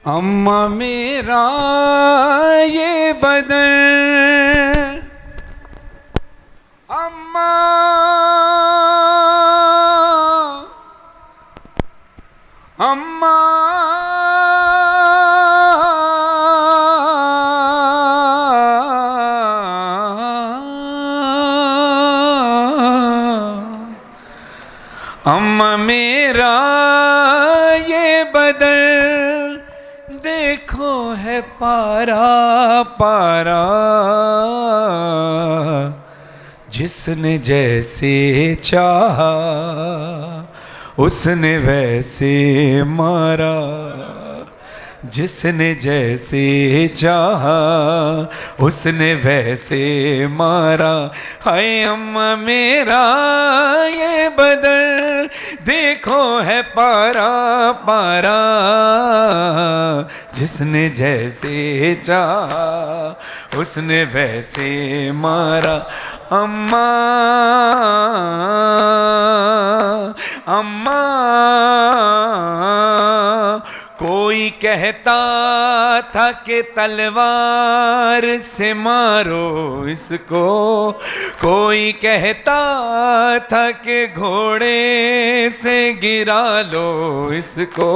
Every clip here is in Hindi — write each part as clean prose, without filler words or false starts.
अम्मा मेरा ये बदन, अम्मा अम्मा अम्मा मेरा ये बदन देखो है पारा पारा, जिसने जैसे चाहा उसने वैसे मारा, जिसने जैसे चाहा उसने वैसे मारा। हाय अम्मा मेरा ये बदन देखो है पारा पारा, जिसने जैसे चाहा उसने वैसे मारा। अम्मा अम्मा कोई कहता था कि तलवार से मारो इसको, कोई कहता था कि घोड़े से गिरा लो इसको,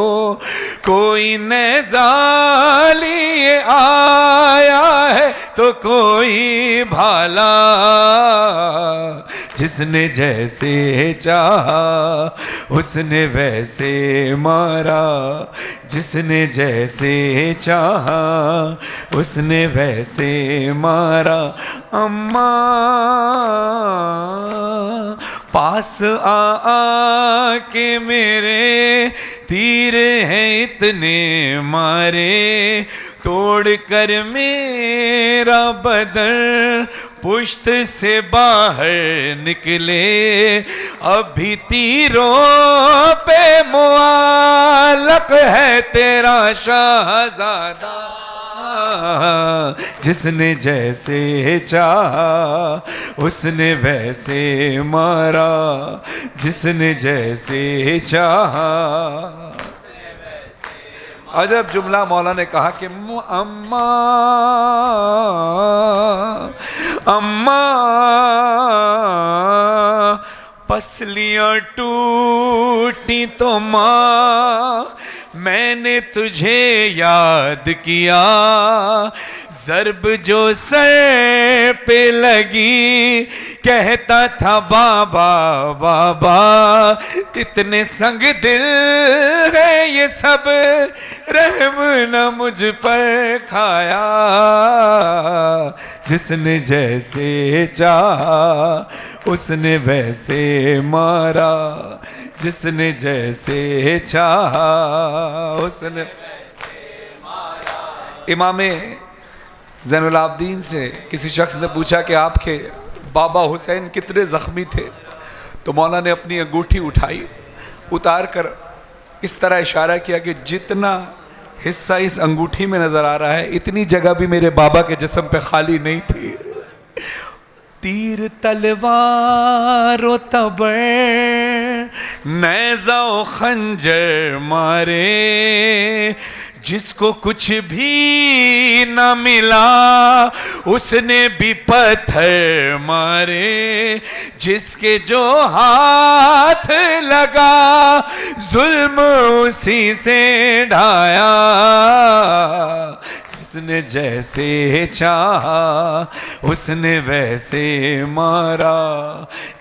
कोई नेज़ा लिए आया है तो कोई भाला, जिसने जैसे चाहा उसने वैसे मारा, जिसने जैसे चाहा उसने वैसे मारा। अम्मा पास आ के मेरे तीर हैं इतने मारे, तोड़ कर मेरा बदन पुश्त से बाहर निकले, अभी तीरों पे मुआलक है तेरा शाहज़ादा, जिसने जैसे चाहा उसने वैसे मारा, जिसने जैसे चाहा। अजब जुमला मौला ने कहा कि अम्मा अम्मा पसलियाँ टूटी तो माँ मैंने तुझे याद किया, ज़र्ब जो सर पे लगी कहता था बाबा बाबा, कितने संग दिल है ये सब रहम न मुझ पर खाया, जिसने जैसे चाहा उसने वैसे मारा, जिसने जैसे चाहा उसने वैसे मारा। इमाम ज़ैनुल आबदीन से किसी शख्स ने पूछा कि आपके बाबा हुसैन कितने ज़ख्मी थे, तो मौला ने अपनी अंगूठी उठाई, उतार कर इस तरह इशारा किया कि जितना हिस्सा इस अंगूठी में नज़र आ रहा है इतनी जगह भी मेरे बाबा के जिस्म पे खाली नहीं थी। तीर तलवार व तबर नेज़ा व खंजर मारे, जिसको कुछ भी न मिला उसने भी पत्थर मारे, जिसके जो हाथ लगा जुल्म उसी से ढाया, जिसने जैसे चाहा उसने वैसे मारा,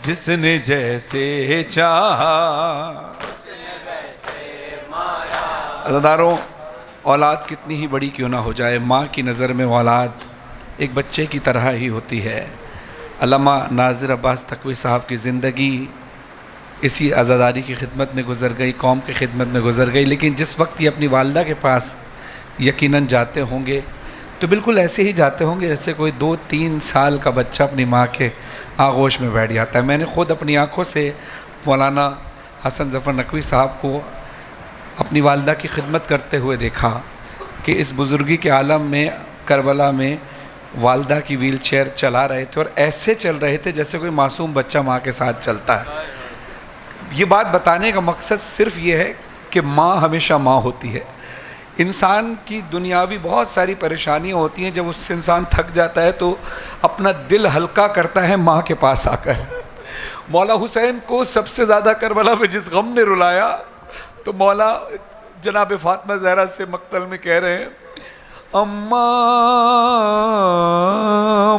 जिसने जैसे चाहा उसने वैसे मारा। अज़ादारों, औलाद कितनी ही बड़ी क्यों ना हो जाए, माँ की नज़र में औलाद एक बच्चे की तरह ही होती है। अल्लामा नाज़िर अब्बास तकवी साहब की ज़िंदगी इसी आज़ादारी की खिदमत में गुज़र गई, कौम की खिदमत में गुज़र गई, लेकिन जिस वक्त ये अपनी वालदा के पास यकीनन जाते होंगे तो बिल्कुल ऐसे ही जाते होंगे जैसे कोई 2-3 साल का बच्चा अपनी माँ के आगोश में बैठ जाता है। मैंने ख़ुद अपनी आँखों से मौलाना हसन ज़फ़र नकवी साहब को अपनी वालदा की खिदमत करते हुए देखा कि इस बुज़ुर्गी के आलम में करबला में वालदा की व्हील चेयर चला रहे थे और ऐसे चल रहे थे जैसे कोई मासूम बच्चा माँ के साथ चलता है। ये बात बताने का मकसद सिर्फ ये है कि माँ हमेशा माँ होती है। इंसान की दुनियावी बहुत सारी परेशानियां होती हैं, जब उससे इंसान थक जाता है तो अपना दिल हल्का करता है माँ के पास आकर। मौला हुसैन को सबसे ज़्यादा करबला में जिस गम ने रुलाया, तो मौला जनाब फातिमा ज़हरा से मक्तल में कह रहे हैं, अम्मा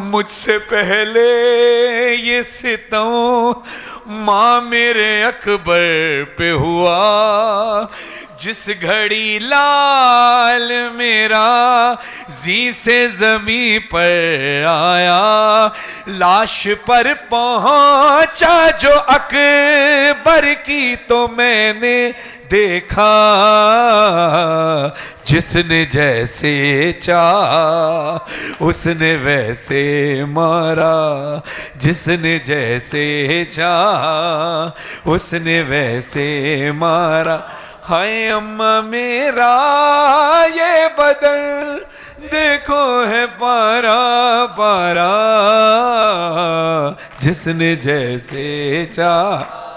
मुझसे पहले ये सितम माँ मेरे अकबर पे हुआ, जिस घड़ी लाल मेरा जी से जमी पर आया, लाश पर पहुंचा जो अकबर की तो मैंने देखा, जिसने जैसे चाहा उसने वैसे मारा, जिसने जैसे चाहा उसने वैसे मारा। हाय अम्मा मेरा ये बदन देखो है पारा पारा, जिसने जैसे चाहा